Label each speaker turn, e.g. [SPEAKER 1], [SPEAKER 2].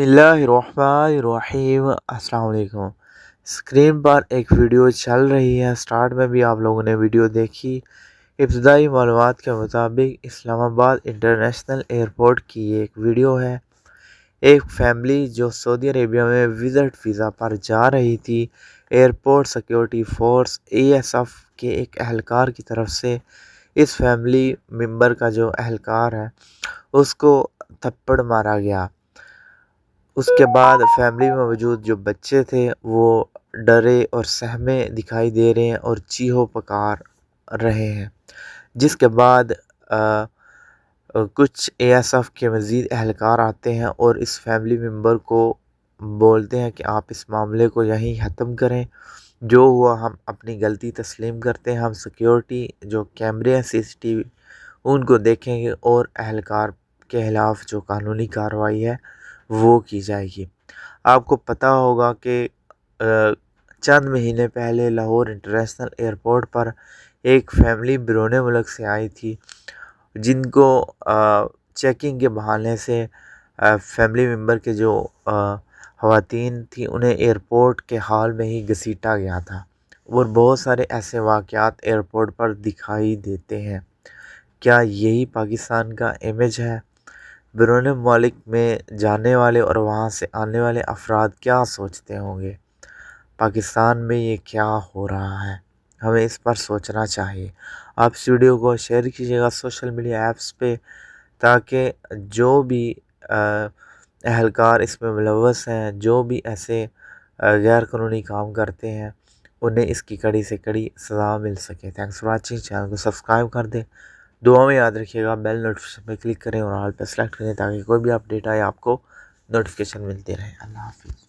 [SPEAKER 1] बिस्मिल्लाहिर्रहमानिर्रहीम। अस्सलाम वालेकुम। स्क्रीन पर एक वीडियो चल रही है। स्टार्ट में भी आप लोगों ने वीडियो देखी। इब्तदाई मालूमात के मुताबिक इस्लामाबाद इंटरनेशनल एयरपोर्ट की एक वीडियो है। एक फैमिली जो सऊदी अरेबिया में विज़िट वीज़ा पर जा रही थी, एयरपोर्ट सिक्योरिटी फोर्स ASF के एक एहलकार की तरफ से इस फैमिली मेंबर का जो एहलकार है उसको थप्पड़ मारा गया। उसके बाद फैमिली में मौजूद जो बच्चे थे वो डरे और सहमे दिखाई दे रहे हैं और चीहो पुकार रहे हैं। जिसके बाद कुछ ASF के मज़ीद एहलकार आते हैं और इस फैमिली मेंबर को बोलते हैं कि आप इस मामले को यहीं ख़त्म करें। जो हुआ हम अपनी गलती तस्लीम करते हैं। हम सिक्योरिटी जो कैमरे हैं CCTV उनको देखेंगे और एहलकार के खिलाफ़ जो कानूनी कार्रवाई है वो की जाएगी। आपको पता होगा कि चंद महीने पहले लाहौर इंटरनेशनल एयरपोर्ट पर एक फैमिली बैरून मुल्क से आई थी, जिनको चेकिंग के बहाने से फैमिली मेंबर के जो ख़वातीन थी उन्हें एयरपोर्ट के हाल में ही घसीटा गया था। और बहुत सारे ऐसे वाक़यात एयरपोर्ट पर दिखाई देते हैं। क्या यही पाकिस्तान का इमेज है? बैरून मुल्क में जाने वाले और वहाँ से आने वाले अफराद क्या सोचते होंगे? पाकिस्तान में ये क्या हो रहा है? हमें इस पर सोचना चाहिए। आप इस वीडियो को शेयर कीजिएगा सोशल मीडिया ऐप्स पे, ताकि जो भी एहलकार इसमें मुलव्वस हैं, जो भी ऐसे गैर कानूनी काम करते हैं, उन्हें इसकी कड़ी से कड़ी सज़ा मिल सके। Thanks for watching. चैनल को सब्सक्राइब कर दें। दुआ में याद रखिएगा, बेल नोटिफिकेशन पर क्लिक करें और ऑल पर सेलेक्ट करें ताकि कोई भी अपडेट आए आपको नोटिफिकेशन मिलते रहे। अल्लाह हाफ़िज़।